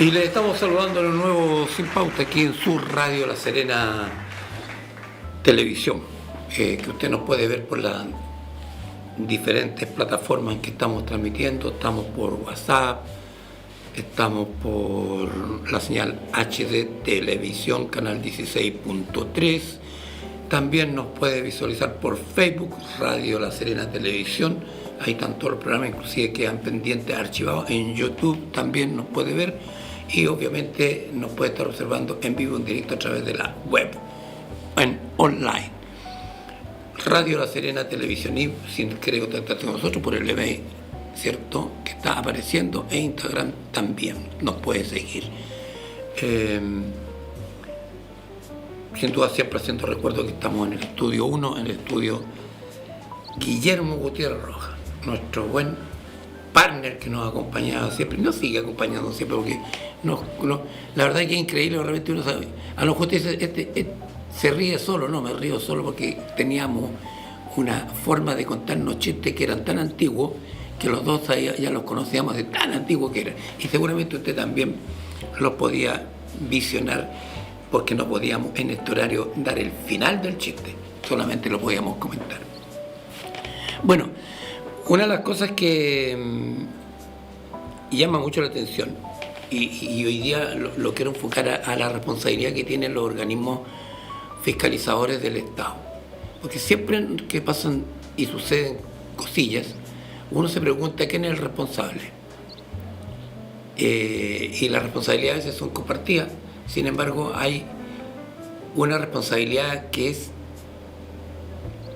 Y les estamos saludando en un nuevo Sin Pauta aquí en su radio La Serena Televisión, que usted nos puede ver por las diferentes plataformas en que estamos transmitiendo. Estamos por WhatsApp, estamos por la señal HD Televisión, canal 16.3. También nos puede visualizar por Facebook, Radio La Serena Televisión. Ahí están todos los programas, inclusive quedan pendientes, archivados en YouTube. También nos puede ver y obviamente nos puede estar observando en vivo, en directo a través de la web, en online. Radio La Serena Televisión, y si quiere contactarse con nosotros por el email, ¿cierto?, que está apareciendo, e Instagram también nos puede seguir. Sin duda, siempre haciendo recuerdo que estamos en el estudio 1, en el estudio Guillermo Gutiérrez Rojas, nuestro buen partner que nos ha acompañado siempre, nos sigue acompañando siempre, porque la verdad es que es increíble, realmente uno sabe. A lo mejor usted dice, se ríe solo. No, me río solo porque teníamos una forma de contarnos chistes que eran tan antiguos que los dos ya los conocíamos de tan antiguos que eran, y seguramente usted también los podía visionar, porque no podíamos en este horario dar el final del chiste, solamente lo podíamos comentar. Bueno, una de las cosas que llama mucho la atención, y hoy día lo quiero enfocar a la responsabilidad que tienen los organismos fiscalizadores del Estado, porque siempre que pasan y suceden cosillas, uno se pregunta quién es el responsable, y las responsabilidades a veces son compartidas. Sin embargo, hay una responsabilidad que es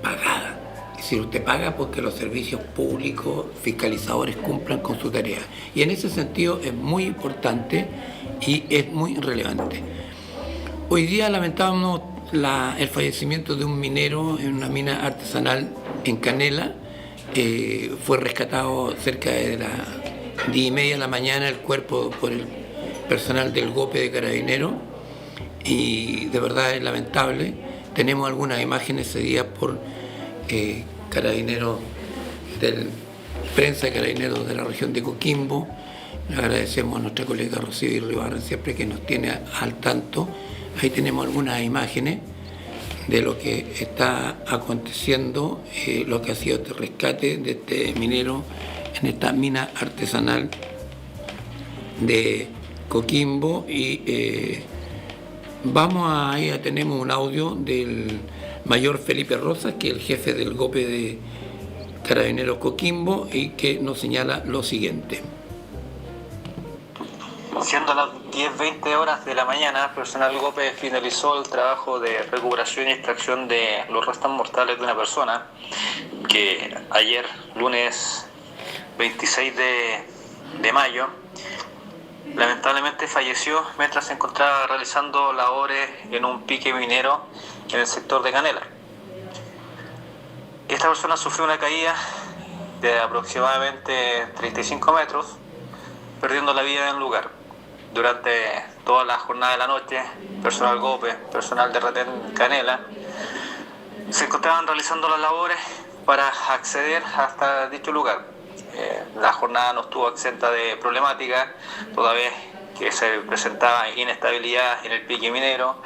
pagada. Es decir, usted paga porque los servicios públicos fiscalizadores cumplan con su tarea. Y en ese sentido es muy importante y es muy relevante. Hoy día lamentamos el fallecimiento de un minero en una mina artesanal en Canela. Fue rescatado cerca de las 10:30 de la mañana el cuerpo por el personal del GOPE de Carabineros, y de verdad es lamentable. Tenemos algunas imágenes cedidas por Carabineros, prensa de Carabineros de la región de Coquimbo. Le agradecemos a nuestra colega Rocío Irribarren siempre que nos tiene al tanto. Ahí tenemos algunas imágenes de lo que está aconteciendo, lo que ha sido este rescate de este minero en esta mina artesanal de Coquimbo. Y ahí tenemos un audio del mayor Felipe Rosas, que es el jefe del GOPE de Carabineros Coquimbo, y que nos señala lo siguiente. Siendo las 10:20 horas de la mañana, personal GOPE finalizó el trabajo de recuperación y extracción de los restos mortales de una persona que ayer, lunes 26 de mayo, lamentablemente falleció mientras se encontraba realizando labores en un pique minero en el sector de Canela. Esta persona sufrió una caída de aproximadamente 35 metros, perdiendo la vida en el lugar. Durante toda la jornada de la noche, personal GOPE, personal de Retén Canela, se encontraban realizando las labores para acceder hasta dicho lugar. La jornada no estuvo exenta de problemática, toda vez que se presentaba inestabilidad en el pique minero,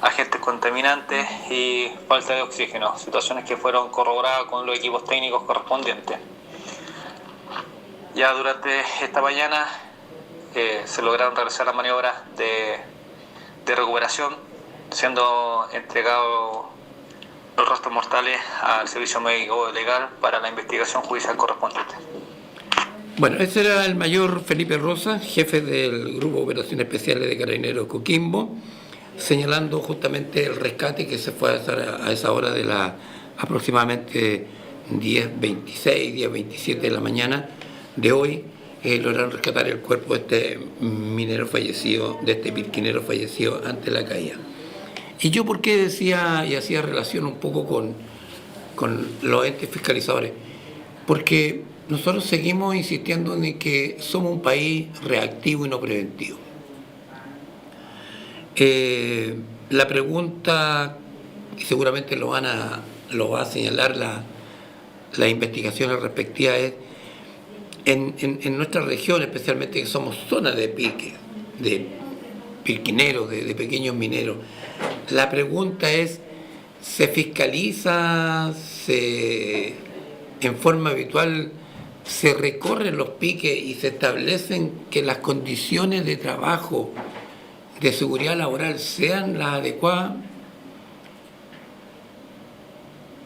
agentes contaminantes y falta de oxígeno, situaciones que fueron corroboradas con los equipos técnicos correspondientes. Ya durante esta mañana se lograron realizar las maniobras de recuperación, siendo entregados los restos mortales al Servicio Médico Legal para la investigación judicial correspondiente. Bueno, ese era el mayor Felipe Rosas, jefe del Grupo de Operaciones Especiales de Carabineros Coquimbo, señalando justamente el rescate que se fue a hacer a esa hora de la aproximadamente 10:26, 10:27 de la mañana de hoy. Lograron rescatar el cuerpo de este minero fallecido, de este pirquinero fallecido ante la caída. Y yo, ¿por qué decía y hacía relación un poco con los entes fiscalizadores? Porque nosotros seguimos insistiendo en que somos un país reactivo y no preventivo. La pregunta, y seguramente lo va a señalar las investigaciones respectivas, es en nuestra región, especialmente que somos zona de pique, de pirquineros, de pequeños mineros. La pregunta es, ¿se fiscaliza, en forma habitual, se recorren los piques y se establecen que las condiciones de trabajo, de seguridad laboral, sean las adecuadas?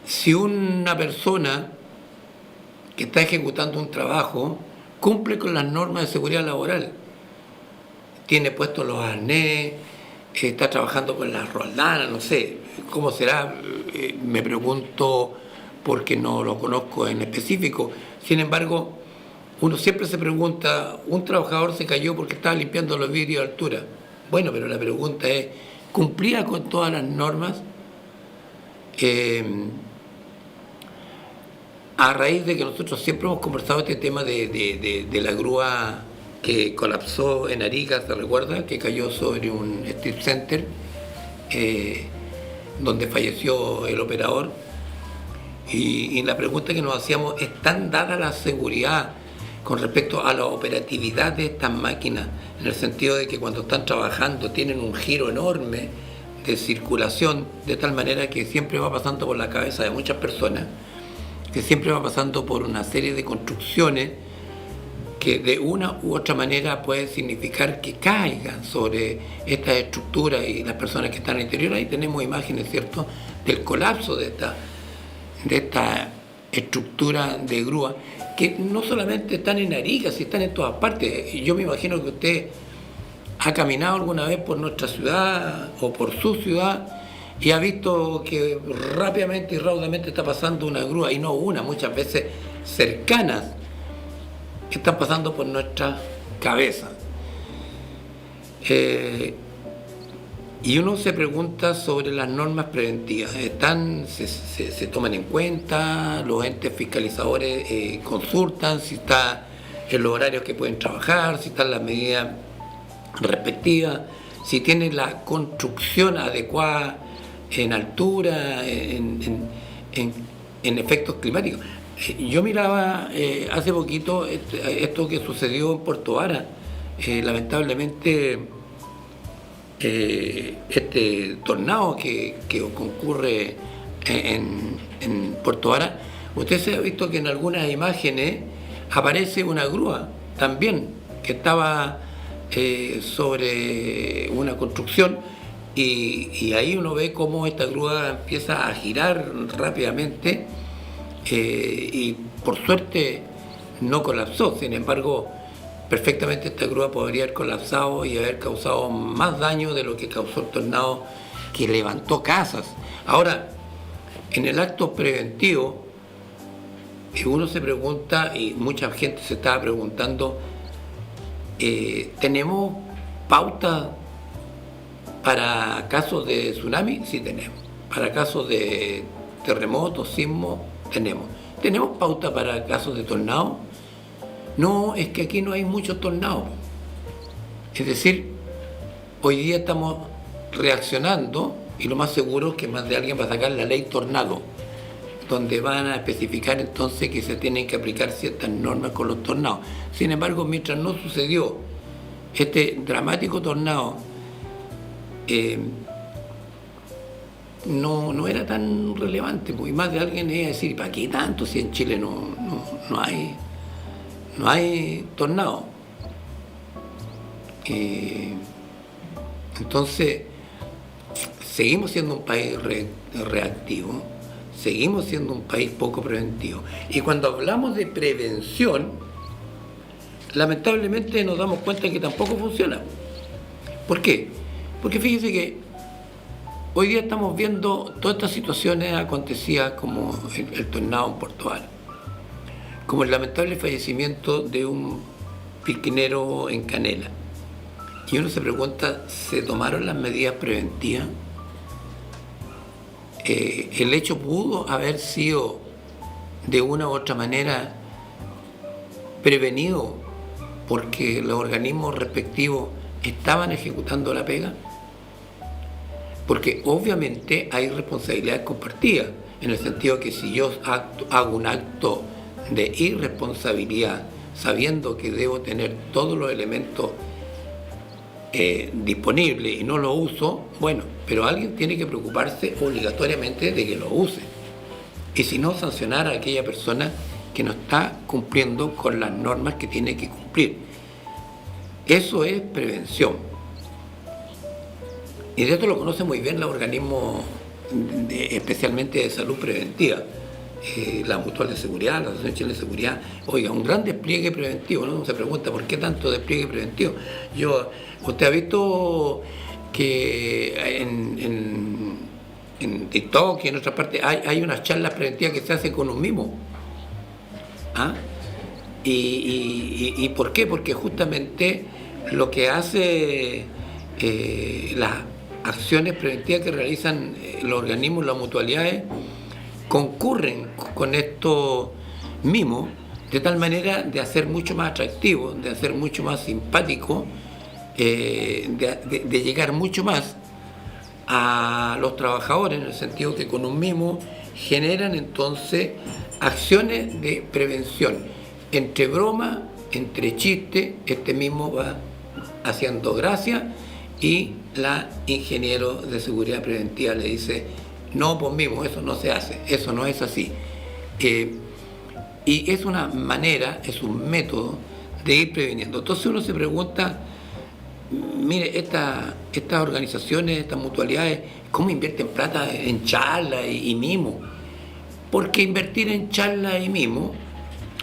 Si una persona que está ejecutando un trabajo cumple con las normas de seguridad laboral, tiene puestos los arnés, está trabajando con las roldanas, no sé cómo será, me pregunto porque no lo conozco en específico. Sin embargo, uno siempre se pregunta, un trabajador se cayó porque estaba limpiando los vidrios de altura. Bueno, pero la pregunta es, ¿cumplía con todas las normas? A raíz de que nosotros siempre hemos conversado este tema de la grúa que colapsó en Arica, ¿se recuerda? Que cayó sobre un strip center, donde falleció el operador. Y la pregunta que nos hacíamos, ¿están dada la seguridad con respecto a la operatividad de estas máquinas? En el sentido de que cuando están trabajando tienen un giro enorme de circulación, de tal manera que siempre va pasando por la cabeza de muchas personas, que siempre va pasando por una serie de construcciones que de una u otra manera puede significar que caigan sobre estas estructuras y las personas que están al interior. Ahí tenemos imágenes, ¿cierto?, del colapso de esta estructura de grúa, que no solamente están en Arica, sino están en todas partes. Yo me imagino que usted ha caminado alguna vez por nuestra ciudad o por su ciudad y ha visto que rápidamente y raudamente está pasando una grúa, y no una, muchas veces cercanas, que están pasando por nuestra cabeza. Y uno se pregunta sobre las normas preventivas. Se toman en cuenta, los entes fiscalizadores consultan si está en los horarios que pueden trabajar, si están las medidas respectivas, si tienen la construcción adecuada en altura, en efectos climáticos. Yo miraba hace poquito esto que sucedió en Puerto Vara. Lamentablemente, este tornado que concurre en Puerto Vara, usted se ha visto que en algunas imágenes aparece una grúa también que estaba sobre una construcción, y ahí uno ve cómo esta grúa empieza a girar rápidamente, y por suerte no colapsó. Sin embargo, perfectamente esta grúa podría haber colapsado y haber causado más daño de lo que causó el tornado que levantó casas. Ahora, en el acto preventivo, uno se pregunta, y mucha gente se estaba preguntando, ¿tenemos pauta para casos de tsunami? Sí, tenemos. Para casos de terremotos, sismos, tenemos. ¿Tenemos pauta para casos de tornado? No, es que aquí no hay muchos tornados. Es decir, hoy día estamos reaccionando, y lo más seguro es que más de alguien va a sacar la ley tornado, donde van a especificar entonces que se tienen que aplicar ciertas normas con los tornados. Sin embargo, mientras no sucedió este dramático tornado, no era tan relevante, porque más de alguien iba a decir, ¿para qué tanto si en Chile no hay tornado? Entonces, seguimos siendo un país reactivo, seguimos siendo un país poco preventivo. Y cuando hablamos de prevención, lamentablemente nos damos cuenta que tampoco funciona. ¿Por qué? Porque fíjese que hoy día estamos viendo todas estas situaciones acontecidas, como el tornado en Puerto Vara, como el lamentable fallecimiento de un pirquinero en Canela. Y uno se pregunta, ¿se tomaron las medidas preventivas? El hecho pudo haber sido de una u otra manera prevenido porque los organismos respectivos estaban ejecutando la pega. Porque obviamente hay responsabilidades compartidas, en el sentido que si yo hago un acto de irresponsabilidad sabiendo que debo tener todos los elementos disponible y no lo uso, bueno, pero alguien tiene que preocuparse obligatoriamente de que lo use. Y si no, sancionar a aquella persona que no está cumpliendo con las normas que tiene que cumplir. Eso es prevención. Y de esto lo conoce muy bien los organismos, especialmente de salud preventiva. La Mutual de Seguridad, la Asociación Chilena de Seguridad. Oiga, un gran despliegue preventivo, ¿no? Uno se pregunta, ¿por qué tanto despliegue preventivo? Usted ha visto que en TikTok y en otras partes hay unas charlas preventivas que se hacen con un mimo. ¿Ah? ¿Y por qué? Porque justamente lo que hace las acciones preventivas que realizan los organismos, las mutualidades, concurren con estos mimos de tal manera de hacer mucho más atractivo, de hacer mucho más simpático, de llegar mucho más a los trabajadores, en el sentido que con un mimo generan entonces acciones de prevención. Entre broma, entre chiste, este mimo va haciendo gracia y la ingeniero de seguridad preventiva le dice: no, pues mimo, eso no se hace, eso no es así. Y es una manera, es un método de ir previniendo. Entonces uno se pregunta, mire, estas organizaciones, estas mutualidades, ¿cómo invierten plata en charlas y mimo? Porque invertir en charlas y mimo,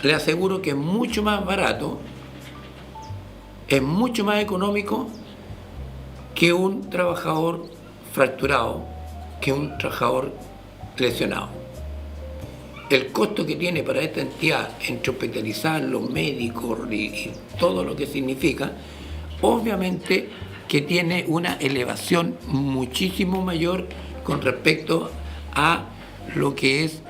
le aseguro que es mucho más barato, es mucho más económico que un trabajador fracturado, que un trabajador lesionado. El costo que tiene para esta entidad entre hospitalizar los médicos y todo lo que significa, obviamente que tiene una elevación muchísimo mayor con respecto a lo que es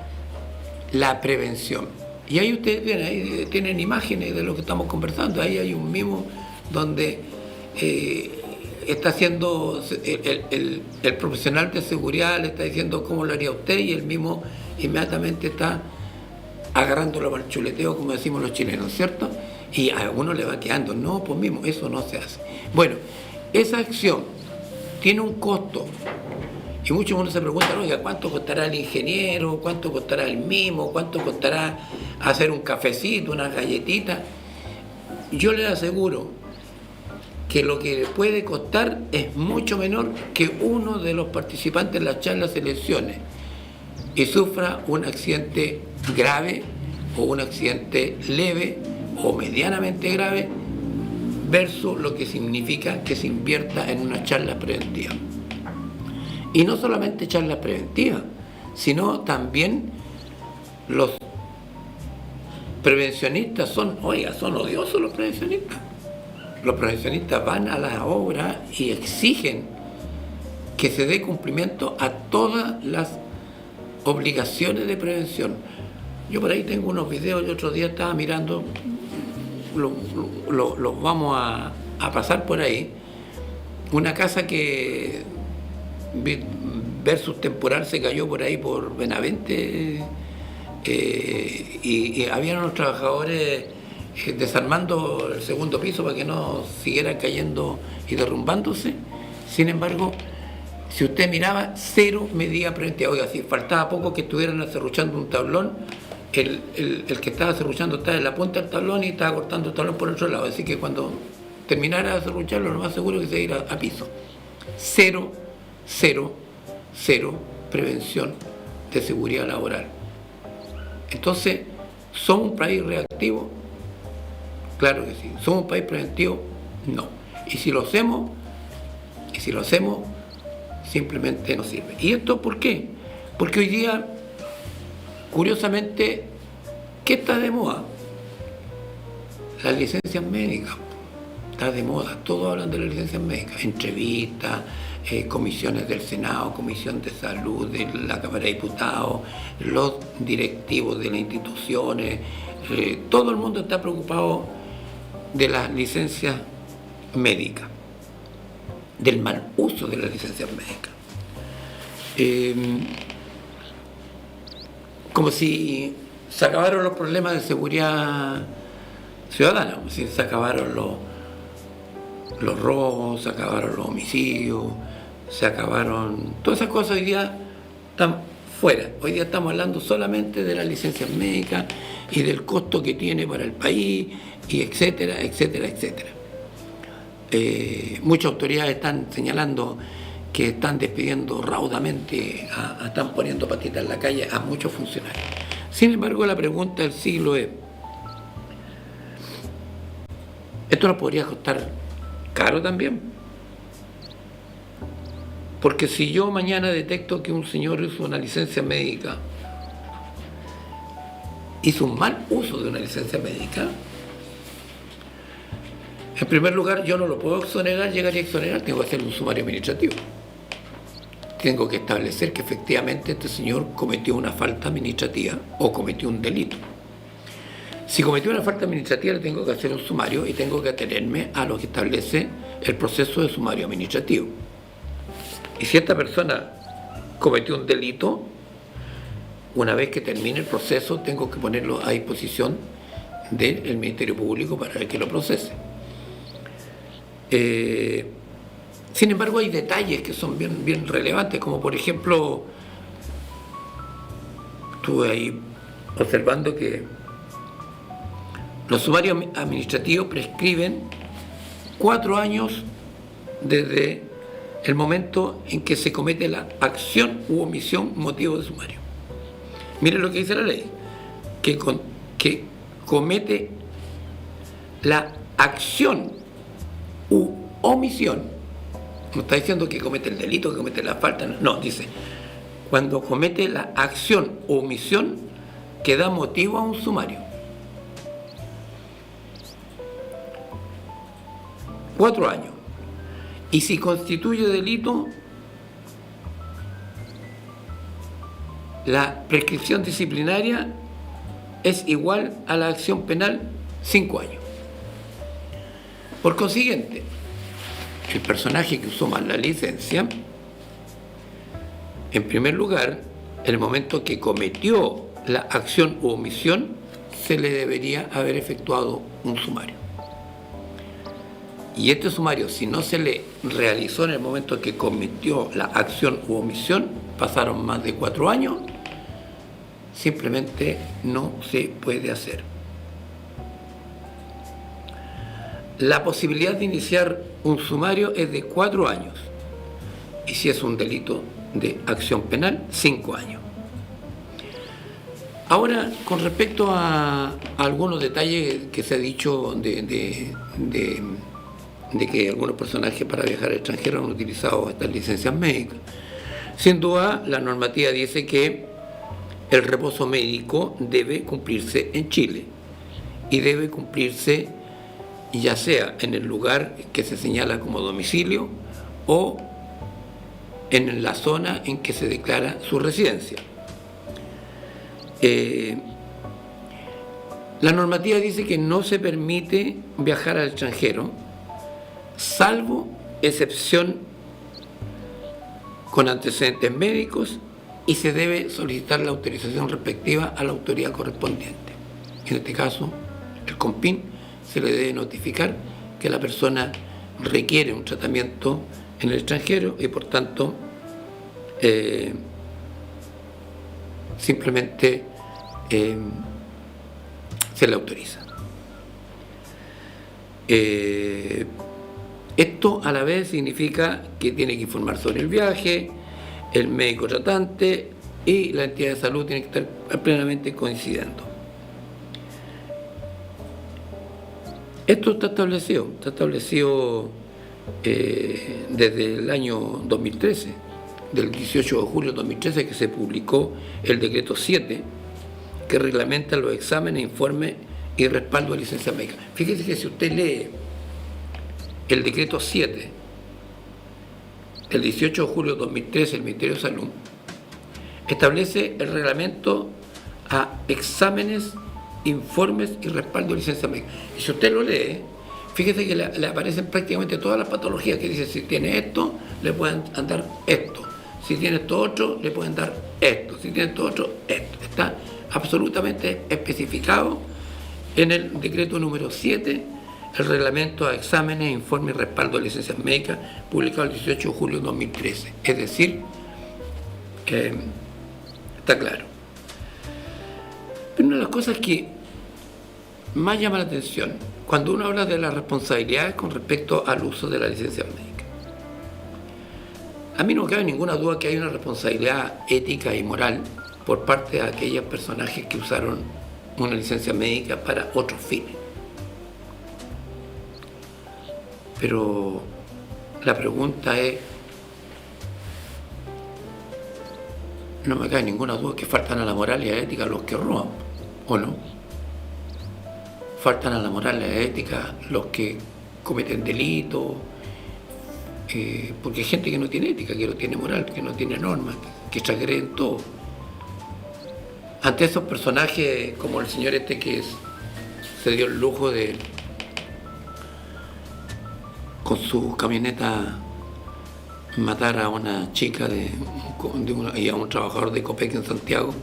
la prevención. Y ahí ustedes ven, ahí tienen imágenes de lo que estamos conversando. Ahí hay un mimo donde está haciendo el profesional de seguridad, le está diciendo cómo lo haría usted, y el mismo inmediatamente está agarrándolo para el chuleteo, como decimos los chilenos, ¿cierto? Y a uno le va quedando, no, pues mismo, eso no se hace. Bueno, esa acción tiene un costo, y muchos uno se preguntan, oiga, ¿cuánto costará el ingeniero? ¿Cuánto costará el mimo? ¿Cuánto costará hacer un cafecito, una galletita? Yo les aseguro que lo que puede costar es mucho menor que uno de los participantes en las charlas se lesione y sufra un accidente grave o un accidente leve o medianamente grave versus lo que significa que se invierta en una charla preventiva. Y no solamente charlas preventivas, sino también los prevencionistas son odiosos los prevencionistas. Los prevencionistas van a las obras y exigen que se dé cumplimiento a todas las obligaciones de prevención. Yo por ahí tengo unos videos, el otro día estaba mirando, los vamos a pasar por ahí. Una casa que versus temporal se cayó por ahí por Benavente, y habían unos trabajadores desarmando el segundo piso para que no siguiera cayendo y derrumbándose. Sin embargo, si usted miraba, cero medida preventiva. Oiga, si faltaba poco que estuvieran acerruchando un tablón, el que estaba acerruchando estaba en la punta del tablón y estaba cortando el tablón por el otro lado. Así que cuando terminara de acerrucharlo, lo más seguro es que se iba a piso. Cero prevención de seguridad laboral. Entonces, ¿somos un país reactivo? Claro que sí. ¿Somos un país preventivo? No. Y si lo hacemos, simplemente no sirve. ¿Y esto por qué? Porque hoy día, curiosamente, ¿qué está de moda? Las licencias médicas. Está de moda. Todos hablan de las licencias médicas. Entrevistas, comisiones del Senado, comisión de salud de la Cámara de Diputados, los directivos de las instituciones, todo el mundo está preocupado de las licencias médicas, del mal uso de las licencias médicas. Como si se acabaron los problemas de seguridad ciudadana, como si se acabaron los robos, se acabaron los homicidios, se acabaron... Todas esas cosas hoy día están fuera. Hoy día estamos hablando solamente de las licencias médicas y del costo que tiene para el país, y etcétera, etcétera, etcétera. Muchas autoridades están señalando que están despidiendo raudamente, están poniendo patitas en la calle a muchos funcionarios. Sin embargo, la pregunta del siglo es, ¿esto nos podría costar caro también? Porque si yo mañana detecto que un señor hizo una licencia médica, hizo un mal uso de una licencia médica, en primer lugar yo no lo puedo exonerar, llegaría a exonerar, tengo que hacer un sumario administrativo. Tengo que establecer que efectivamente este señor cometió una falta administrativa o cometió un delito. Si cometió una falta administrativa, le tengo que hacer un sumario y tengo que atenerme a lo que establece el proceso de sumario administrativo. Y si esta persona cometió un delito, una vez que termine el proceso, tengo que ponerlo a disposición del Ministerio Público para que lo procese. Sin embargo, hay detalles que son bien relevantes, como por ejemplo, estuve ahí observando que los sumarios administrativos prescriben 4 años desde el momento en que se comete la acción u omisión motivo de sumario. Miren lo que dice la ley, que comete la acción u omisión. No está diciendo que comete el delito, que comete la falta, no, dice, cuando comete la acción u omisión que da motivo a un sumario. 4 años. Y si constituye delito, la prescripción disciplinaria es igual a la acción penal 5 años. Por consiguiente, el personaje que usó mal la licencia, en primer lugar, en el momento que cometió la acción u omisión, se le debería haber efectuado un sumario. Y este sumario, si no se le realizó en el momento que cometió la acción u omisión, pasaron más de 4 años, simplemente no se puede hacer. La posibilidad de iniciar un sumario es de 4 años. Y si es un delito de acción penal, 5 años. Ahora, con respecto a algunos detalles que se ha dicho de que algunos personajes para viajar al extranjero han utilizado estas licencias médicas. Sin duda, la normativa dice que el reposo médico debe cumplirse en Chile y debe cumplirse ya sea en el lugar que se señala como domicilio o en la zona en que se declara su residencia. La normativa dice que no se permite viajar al extranjero, salvo excepción con antecedentes médicos, y se debe solicitar la autorización respectiva a la autoridad correspondiente. En este caso, el CONPIN se le debe notificar que la persona requiere un tratamiento en el extranjero y por tanto simplemente se le autoriza. Esto a la vez significa que tiene que informar sobre el viaje, el médico tratante y la entidad de salud tienen que estar plenamente coincidiendo. Esto está establecido desde el año 2013, del 18 de julio de 2013, que se publicó el decreto 7, que reglamenta los exámenes, informes y respaldo de licencia médica. Fíjese que si usted lee el decreto 7, el 18 de julio de 2013, el Ministerio de Salud establece el reglamento a exámenes, informes y respaldo de licencia médica. Y si usted lo lee, fíjese que le aparecen prácticamente todas las patologías que dice, si tiene esto, le pueden dar esto. Si tiene esto otro, le pueden dar esto. Si tiene esto otro, esto. Está absolutamente especificado en el decreto número 7, el reglamento a exámenes, informe y respaldo de licencias médicas, publicado el 18 de julio de 2013. Es decir, está claro. Pero una de las cosas que más llama la atención, cuando uno habla de las responsabilidades con respecto al uso de la licencia médica, a mí no me cabe ninguna duda que hay una responsabilidad ética y moral por parte de aquellos personajes que usaron una licencia médica para otros fines. Pero la pregunta es, no me cabe ninguna duda que faltan a la moral y a la ética los que roban, ¿o no? Faltan a la moral y a la ética los que cometen delitos, porque hay gente que no tiene ética, que no tiene moral, que no tiene normas, que transgreden todo. Ante esos personajes como el señor que se dio el lujo de, con su camioneta, matar a una chica y a un trabajador de Copec en Santiago,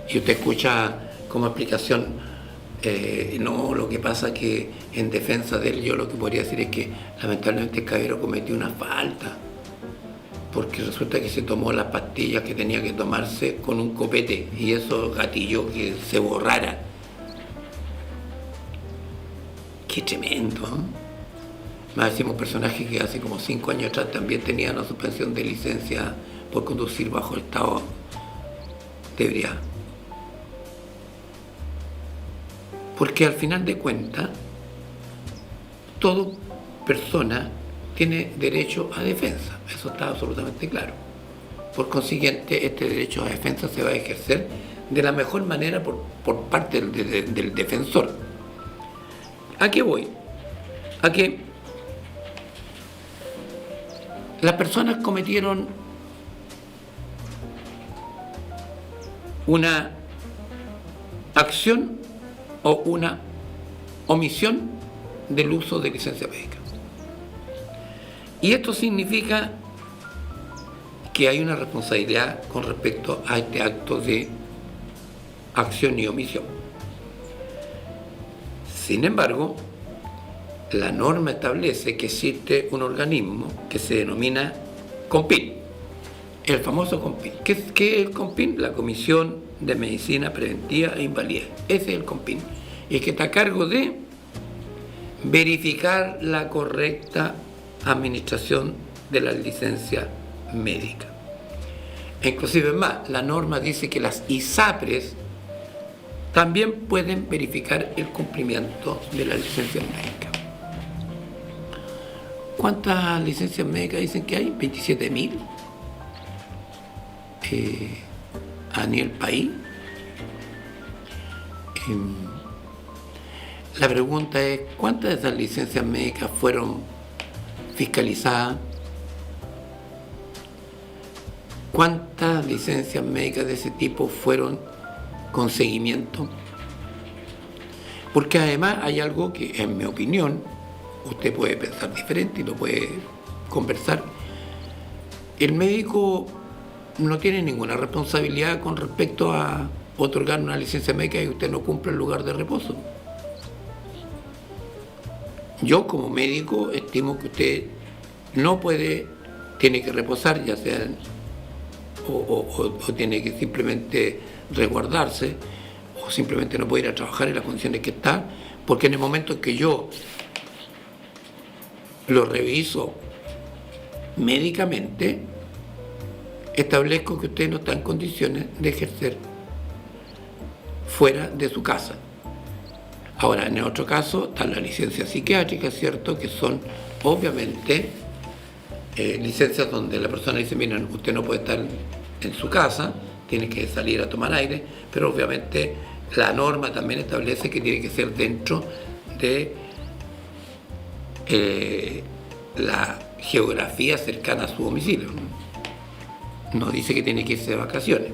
y usted escucha como explicación, no, lo que pasa que en defensa de él yo lo que podría decir es que lamentablemente el caballero cometió una falta, porque resulta que se tomó las pastillas que tenía que tomarse con un copete y eso gatilló que se borrara. Qué tremendo, ¿eh? Más decimos un personaje que hace como 5 años atrás también tenía una suspensión de licencia por conducir bajo el estado de ebriedad. Porque al final de cuentas, toda persona tiene derecho a defensa, eso está absolutamente claro. Por consiguiente, este derecho a defensa se va a ejercer de la mejor manera por parte del defensor. ¿A qué voy? A que las personas cometieron una acción o una omisión del uso de licencia médica. Y esto significa que hay una responsabilidad con respecto a este acto de acción y omisión. Sin embargo, la norma establece que existe un organismo que se denomina COMPIN, el famoso COMPIN. ¿Qué es el COMPIN? La Comisión de Medicina Preventiva e Invalidez. Ese es el COMPIN. Y es que está a cargo de verificar la correcta administración de la licencia médica. Inclusive más, la norma dice que las ISAPRES también pueden verificar el cumplimiento de la licencia médica. ¿Cuántas licencias médicas dicen que hay? 27.000 a nivel país. La pregunta es, ¿cuántas de esas licencias médicas fueron fiscalizadas? ¿Cuántas licencias médicas de ese tipo fueron con seguimiento? Porque además hay algo que, en mi opinión, usted puede pensar diferente y lo puede conversar. El médico no tiene ninguna responsabilidad con respecto a otorgar una licencia médica y usted no cumple el lugar de reposo. Yo como médico estimo que usted no puede, tiene que reposar, ya sea o tiene que simplemente resguardarse, o simplemente no puede ir a trabajar en las condiciones que está, porque en el momento en que yo lo reviso médicamente, establezco que usted no está en condiciones de ejercer fuera de su casa. Ahora, en el otro caso, está la licencia psiquiátrica, ¿cierto? Que son, obviamente, licencias donde la persona dice, miren, usted no puede estar en su casa, tiene que salir a tomar aire, pero obviamente la norma también establece que tiene que ser dentro de la geografía cercana a su domicilio. No dice que tiene que irse de vacaciones.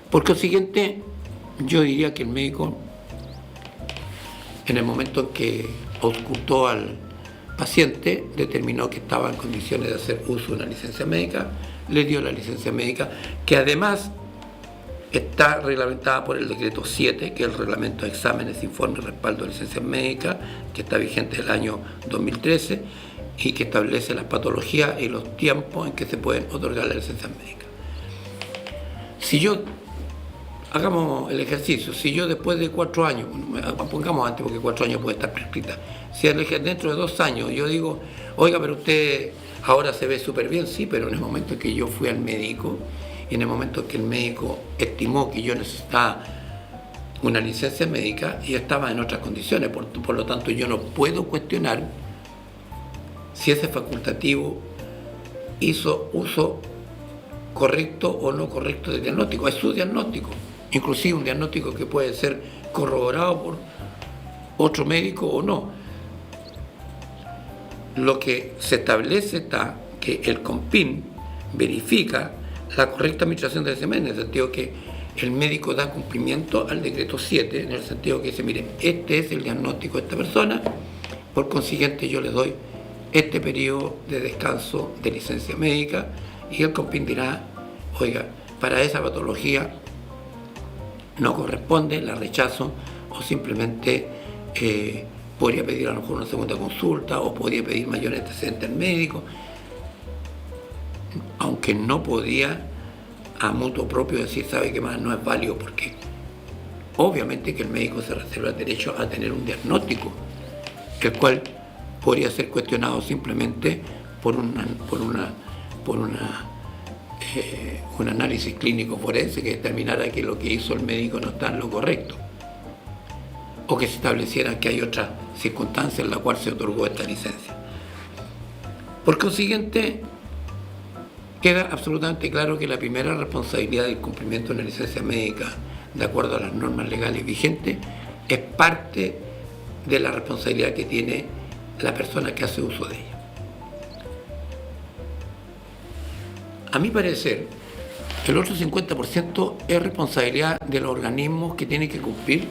Por consiguiente, yo diría que el médico, en el momento en que auscultó al paciente, determinó que estaba en condiciones de hacer uso de una licencia médica, le dio la licencia médica, que además está reglamentada por el decreto 7, que es el reglamento de exámenes, informes y respaldo de licencias médicas, que está vigente del año 2013 y que establece las patologías y los tiempos en que se pueden otorgar las licencias médicas. Si yo, hagamos el ejercicio, si yo después de 4 años, pongamos antes porque 4 años puede estar prescrita, si dentro de 2 años yo digo, oiga, pero usted ahora se ve súper bien, sí, pero en el momento en que yo fui al médico, y en el momento en que el médico estimó que yo necesitaba una licencia médica, yo estaba en otras condiciones, por lo tanto yo no puedo cuestionar si ese facultativo hizo uso correcto o no correcto del diagnóstico. Es su diagnóstico, inclusive un diagnóstico que puede ser corroborado por otro médico o no. Lo que se establece está que el CONPIN verifica la correcta administración del semen, en el sentido que el médico da cumplimiento al decreto 7, en el sentido que dice, mire, este es el diagnóstico de esta persona, por consiguiente yo le doy este periodo de descanso de licencia médica, y el CONPIN dirá, oiga, para esa patología no corresponde, la rechazo, o simplemente podría pedir a lo mejor una segunda consulta, o podría pedir mayor antecedente al médico, aunque no podía a mutuo propio decir, sabe que más no es válido, porque obviamente que el médico se reserva el derecho a tener un diagnóstico, el cual podría ser cuestionado simplemente por un análisis clínico forense que determinara que lo que hizo el médico no está en lo correcto, o que se estableciera que hay otra circunstancia en la cual se otorgó esta licencia. Por consiguiente, queda absolutamente claro que la primera responsabilidad del cumplimiento de una licencia médica, de acuerdo a las normas legales vigentes, es parte de la responsabilidad que tiene la persona que hace uso de ella. A mi parecer, el otro 50% es responsabilidad de los organismos que tienen que cumplir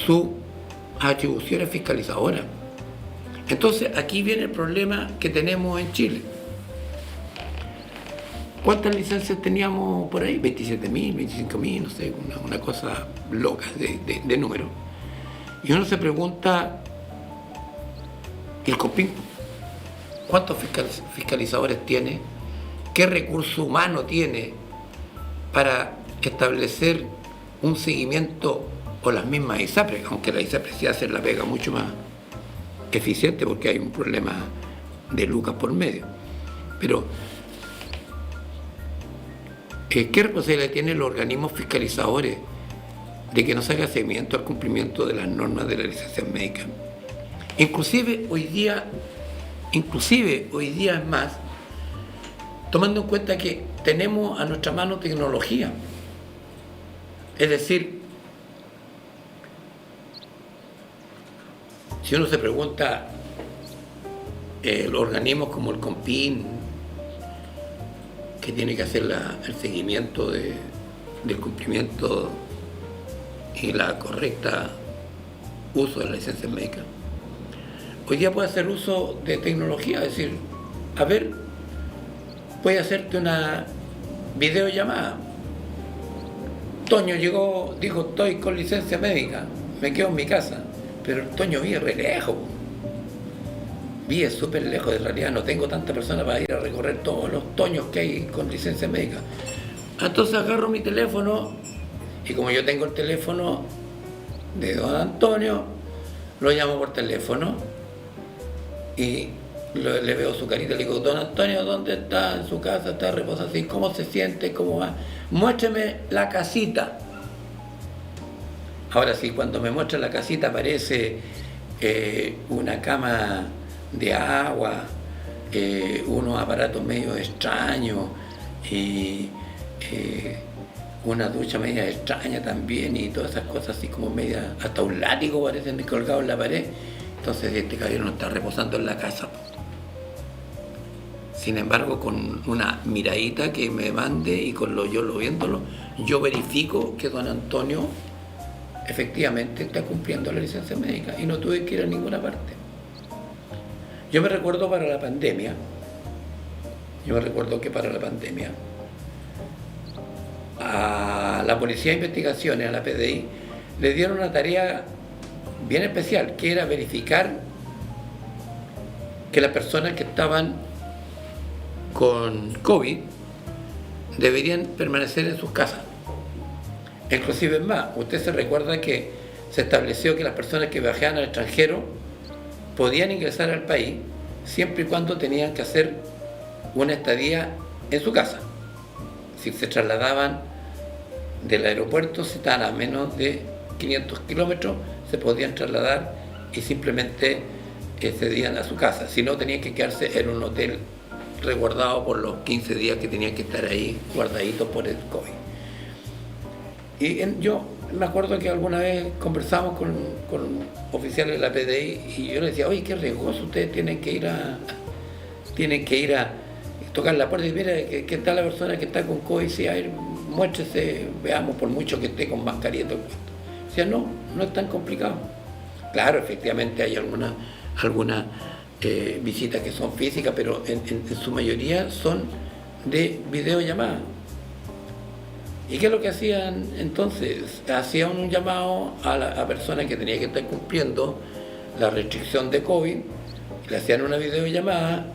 sus atribuciones fiscalizadoras. Entonces, aquí viene el problema que tenemos en Chile. ¿Cuántas licencias teníamos por ahí? 27.000, 25.000, no sé, una cosa loca de número. Y uno se pregunta, ¿y el CONPIN cuántos fiscalizadores tiene? ¿Qué recurso humano tiene para establecer un seguimiento o las mismas ISAPRES? Aunque la ISAPRES sí hace la pega mucho más eficiente porque hay un problema de lucas por medio. Pero ¿qué responsabilidad tienen los organismos fiscalizadores de que no se haga seguimiento al cumplimiento de las normas de la licencia médica? Inclusive hoy día es más, tomando en cuenta que tenemos a nuestra mano tecnología. Es decir, si uno se pregunta, los organismos como el CONPIN, que tiene que hacer el seguimiento del cumplimiento y la correcta uso de la licencia médica, hoy día puede hacer uso de tecnología, es decir, a ver, puede hacerte una videollamada. Toño llegó, dijo, estoy con licencia médica, me quedo en mi casa, pero Toño vive re lejos. Vive súper lejos, en realidad no tengo tanta persona para ir a recorrer todos los Toños que hay con licencia médica. Entonces agarro mi teléfono y como yo tengo el teléfono de don Antonio, lo llamo por teléfono y le veo su carita, le digo, don Antonio, ¿dónde está? En su casa, está reposado así, ¿cómo se siente? ¿Cómo va? Muéstrame la casita. Ahora sí, cuando me muestra la casita aparece una cama de agua, unos aparatos medio extraños y una ducha media extraña también y todas esas cosas así como media, hasta un látigo parecen colgado en la pared. Entonces este caballero no está reposando en la casa. Sin embargo, con una miradita que me mande y con yo lo viéndolo, yo verifico que don Antonio efectivamente está cumpliendo la licencia médica y no tuve que ir a ninguna parte. Yo me recuerdo que para la pandemia, a la Policía de Investigaciones, a la PDI, le dieron una tarea bien especial, que era verificar que las personas que estaban con COVID deberían permanecer en sus casas. Inclusive es más, usted se recuerda que se estableció que las personas que viajaban al extranjero podían ingresar al país siempre y cuando tenían que hacer una estadía en su casa. Si se trasladaban del aeropuerto, si estaban a menos de 500 kilómetros, se podían trasladar y simplemente cedían a su casa. Si no, tenían que quedarse en un hotel resguardado por los 15 días que tenían que estar ahí guardaditos por el COVID. Y yo me acuerdo que alguna vez conversamos con oficiales de la PDI y yo les decía, oye, qué riesgoso, ustedes tienen que ir a tocar la puerta y mira que está la persona que está con COVID, si a ver, muéstrese, veamos, por mucho que esté con mascarilla y todo el cuento. Decía, no es tan complicado. Claro, efectivamente hay algunas visitas que son físicas, pero en su mayoría son de videollamada. ¿Y qué es lo que hacían entonces? Hacían un llamado a personas que tenían que estar cumpliendo la restricción de COVID, le hacían una videollamada,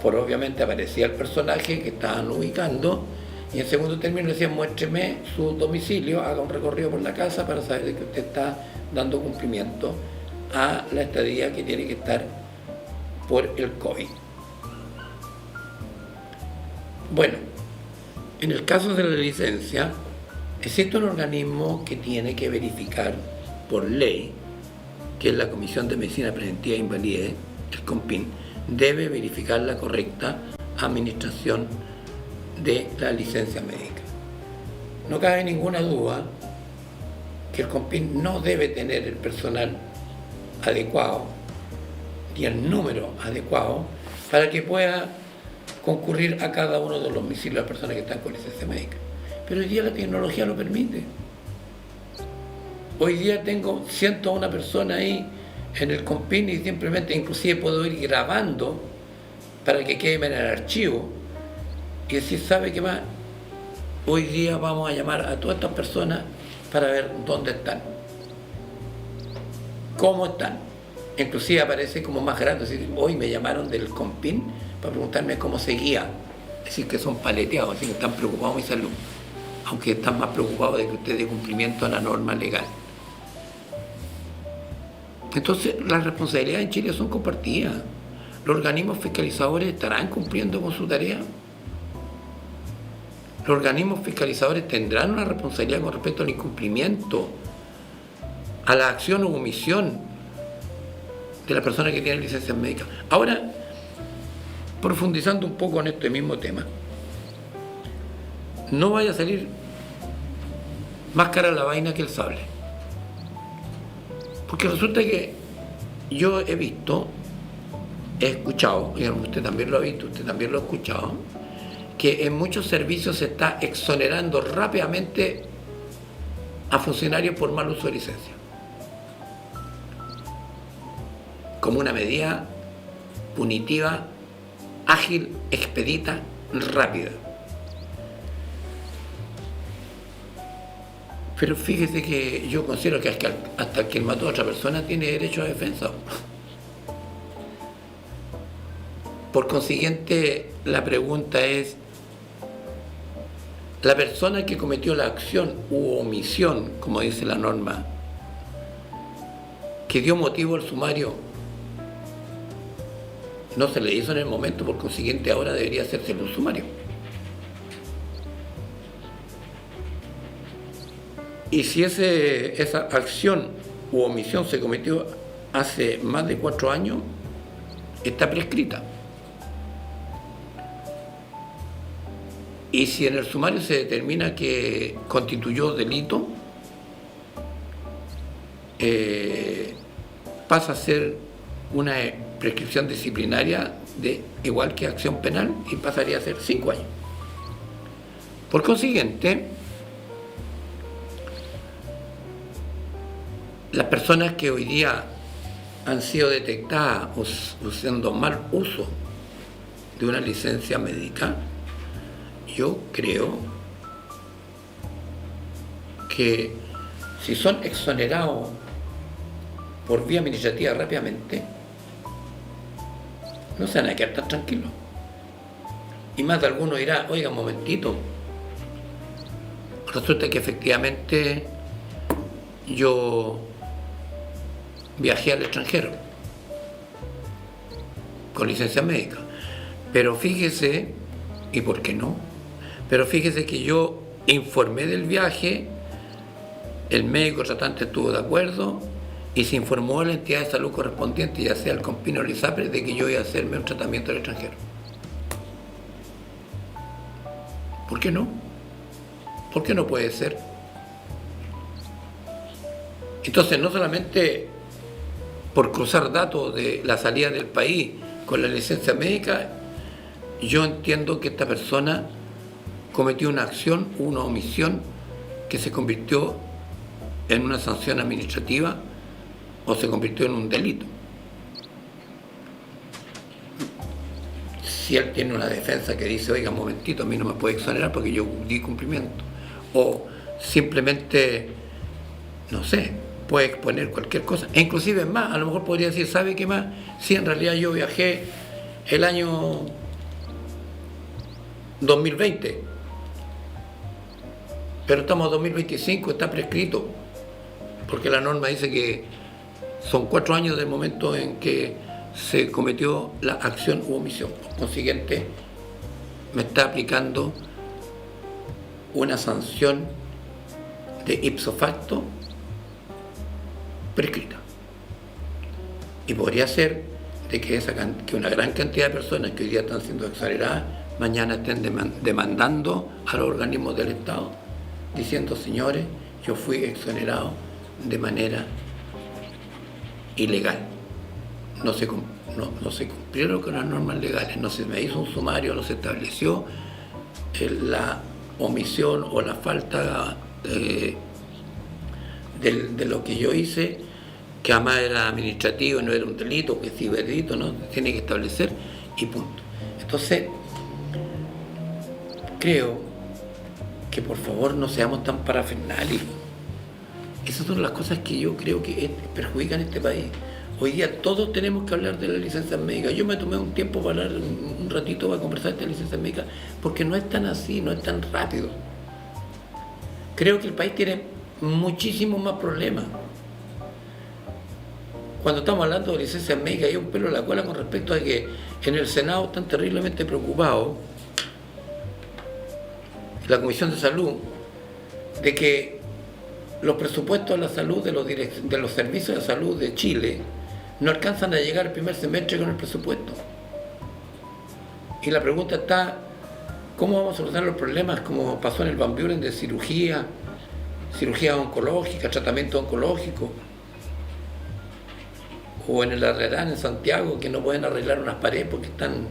obviamente aparecía el personaje que estaban ubicando, y en segundo término le decían, muéstreme su domicilio, haga un recorrido por la casa para saber que usted está dando cumplimiento a la estadía que tiene que estar por el COVID. Bueno, en el caso de la licencia, existe un organismo que tiene que verificar por ley, que es la Comisión de Medicina Preventiva e Invalidez, el COMPIN, debe verificar la correcta administración de la licencia médica. No cabe ninguna duda que el COMPIN no debe tener el personal adecuado ni el número adecuado para que pueda concurrir a cada uno de los domicilios de las personas que están con licencia médica. Pero hoy día la tecnología lo permite. Hoy día tengo 101 personas ahí en el COMPIN y simplemente inclusive puedo ir grabando para que quede en el archivo y decir, ¿sabe qué más? Hoy día vamos a llamar a todas estas personas para ver dónde están, cómo están. Inclusive aparece como más grande, es decir, hoy me llamaron del COMPIN para preguntarme cómo seguía, es decir, que son paleteados, es decir, que están preocupados de mi salud, aunque están más preocupados de que usted dé cumplimiento a la norma legal. Entonces, las responsabilidades en Chile son compartidas. ¿Los organismos fiscalizadores estarán cumpliendo con su tarea? ¿Los organismos fiscalizadores tendrán una responsabilidad con respecto al incumplimiento, a la acción u omisión de la persona que tiene licencias médicas? Ahora, profundizando un poco en este mismo tema, no vaya a salir más cara la vaina que el sable. Porque resulta que yo he visto, he escuchado, y usted también lo ha visto, usted también lo ha escuchado, que en muchos servicios se está exonerando rápidamente a funcionarios por mal uso de licencia, como una medida punitiva, ágil, expedita, rápida. Pero fíjese que yo considero que hasta quien mató a otra persona tiene derecho a defensa. Por consiguiente, la pregunta es, la persona que cometió la acción u omisión, como dice la norma, que dio motivo al sumario, no se le hizo en el momento, por consiguiente ahora debería hacerse un sumario. Y si esa acción u omisión se cometió hace más de 4 años, está prescrita. Y si en el sumario se determina que constituyó delito, pasa a ser una prescripción disciplinaria igual que acción penal y pasaría a ser 5 años. Por consiguiente, las personas que hoy día han sido detectadas haciendo mal uso de una licencia médica, yo creo que si son exonerados por vía administrativa rápidamente, no se van a quedar tan tranquilos. Y más de alguno dirá, oiga, un momentito, resulta que efectivamente yo viajé al extranjero con licencia médica, pero fíjese, ¿y por qué no? Pero fíjese que yo informé del viaje, el médico tratante estuvo de acuerdo y se informó a la entidad de salud correspondiente, ya sea el CONPIN o el ISAPRE, de que yo iba a hacerme un tratamiento al extranjero. ¿Por qué no? ¿Por qué no puede ser? Entonces, no solamente por cruzar datos de la salida del país con la licencia médica, yo entiendo que esta persona cometió una acción, una omisión que se convirtió en una sanción administrativa o se convirtió en un delito. Si él tiene una defensa que dice, oiga, un momentito, a mí no me puede exonerar porque yo di cumplimiento, o simplemente, no sé, puede exponer cualquier cosa, e inclusive más, a lo mejor podría decir, ¿sabe qué más? Si en realidad yo viajé el año 2020, pero estamos en 2025, está prescrito, porque la norma dice que son 4 años del momento en que se cometió la acción u omisión. Por consiguiente, me está aplicando una sanción de ipso facto prescrita. Y podría ser de que una gran cantidad de personas que hoy día están siendo exoneradas, mañana estén demandando a los organismos del Estado, diciendo, señores, yo fui exonerado de manera ilegal. No se cumplieron con las normas legales, no se me hizo un sumario, no se estableció la omisión o la falta de lo que yo hice, que además era administrativo, no era un delito, que sí es delito, no tiene que establecer y punto. Entonces, creo que por favor no seamos tan parafernales. Esas son las cosas que yo creo que perjudican a este país. Hoy día todos tenemos que hablar de la licencia médica. Yo me tomé un tiempo para hablar, un ratito para conversar de la licencia médica, porque no es tan así, no es tan rápido. Creo que el país tiene muchísimos más problemas. Cuando estamos hablando de licencia médica, hay un pelo en la cola con respecto a que en el Senado están terriblemente preocupados, la Comisión de Salud, de que los presupuestos de la salud de los servicios de salud de Chile no alcanzan a llegar al primer semestre con el presupuesto. Y la pregunta está, ¿cómo vamos a solucionar los problemas como pasó en el Van Buren de cirugía oncológica, tratamiento oncológico? O en el Herrerán en Santiago, que no pueden arreglar unas paredes porque están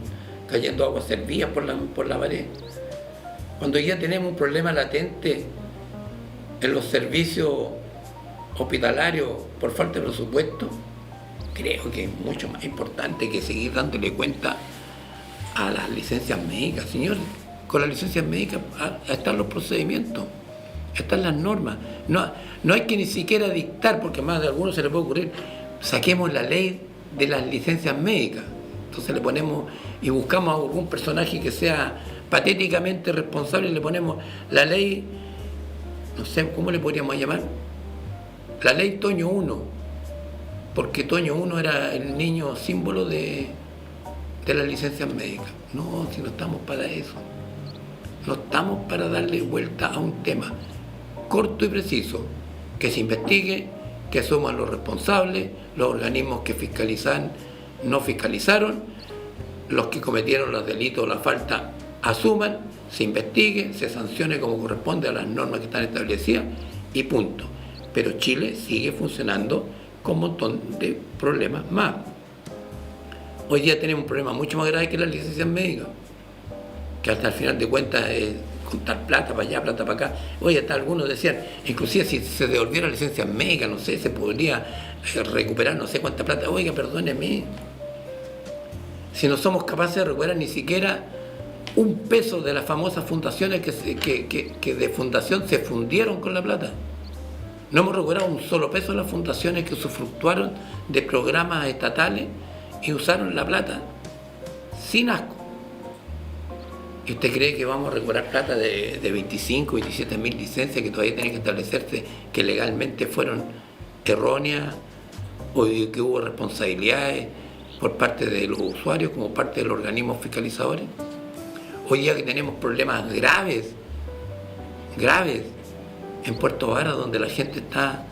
cayendo aguas servidas por la pared. Cuando ya tenemos un problema latente en los servicios hospitalarios por falta de presupuesto, creo que es mucho más importante que seguir dándole cuenta a las licencias médicas. Señor, con las licencias médicas están los procedimientos, están las normas. No hay que ni siquiera dictar, porque más de algunos se le puede ocurrir, saquemos la ley de las licencias médicas. Entonces le ponemos y buscamos a algún personaje que sea patéticamente responsable y le ponemos la ley, no sé, ¿cómo le podríamos llamar? La ley Toño 1, porque Toño 1 era el niño símbolo de las licencias médicas. No, si no estamos para eso. No estamos para darle vuelta a un tema corto y preciso, que se investigue, que asuman los responsables, los organismos que fiscalizan, no fiscalizaron, los que cometieron los delitos o la falta asuman, se investigue, se sancione como corresponde a las normas que están establecidas y punto. Pero Chile sigue funcionando con un montón de problemas más. Hoy día tenemos un problema mucho más grave que las licencias médicas, que hasta el final de cuentas es contar plata para allá, plata para acá. Oye, hasta algunos decían, inclusive si se devolviera la licencia médica, no sé, se podría recuperar no sé cuánta plata. Oiga, perdóneme, si no somos capaces de recuperar ni siquiera un peso de las famosas fundaciones que de fundación se fundieron con la plata. No hemos recuperado un solo peso de las fundaciones que usufructuaron de programas estatales y usaron la plata sin asco. ¿Y usted cree que vamos a recuperar plata de 25, 27 mil licencias que todavía tienen que establecerse, que legalmente fueron erróneas, o que hubo responsabilidades por parte de los usuarios como parte de los organismos fiscalizadores? Hoy día que tenemos problemas graves en Puerto Vara, donde la gente está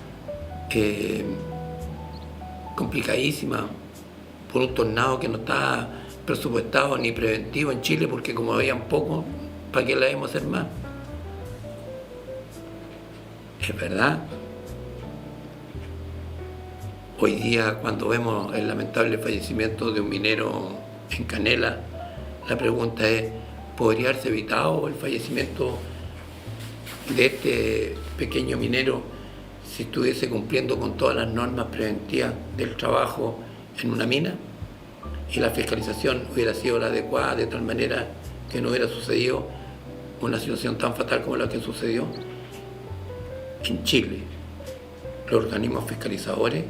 complicadísima por un tornado que no está presupuestado ni preventivo en Chile, porque como habían poco, ¿para qué la debemos hacer más? Es verdad. Hoy día, cuando vemos el lamentable fallecimiento de un minero en Canela, la pregunta es, ¿podría haberse evitado el fallecimiento de este pequeño minero si estuviese cumpliendo con todas las normas preventivas del trabajo en una mina y la fiscalización hubiera sido la adecuada, de tal manera que no hubiera sucedido una situación tan fatal como la que sucedió en Chile? Los organismos fiscalizadores,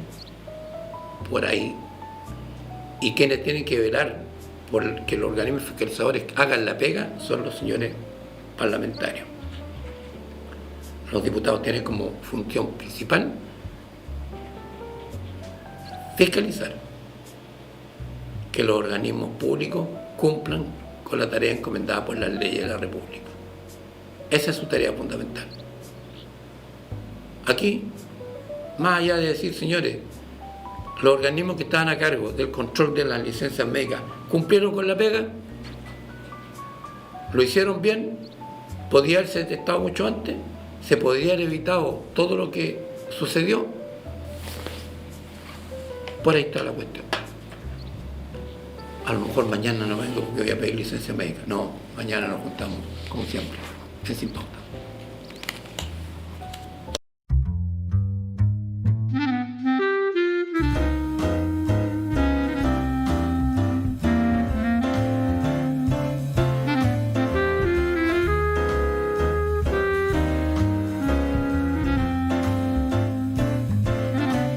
por ahí, y quienes tienen que velar por que los organismos fiscalizadores hagan la pega son los señores parlamentarios. Los diputados tienen como función principal fiscalizar que los organismos públicos cumplan con la tarea encomendada por las leyes de la República. Esa es su tarea fundamental. Aquí, más allá de decir, señores, los organismos que estaban a cargo del control de las licencias médicas cumplieron con la pega, lo hicieron bien, podía haberse detectado mucho antes, se podría haber evitado todo lo que sucedió. Por ahí está la cuestión. A lo mejor mañana no vengo porque voy a pedir licencia médica. No, mañana nos juntamos, como siempre, en Sin Pauta.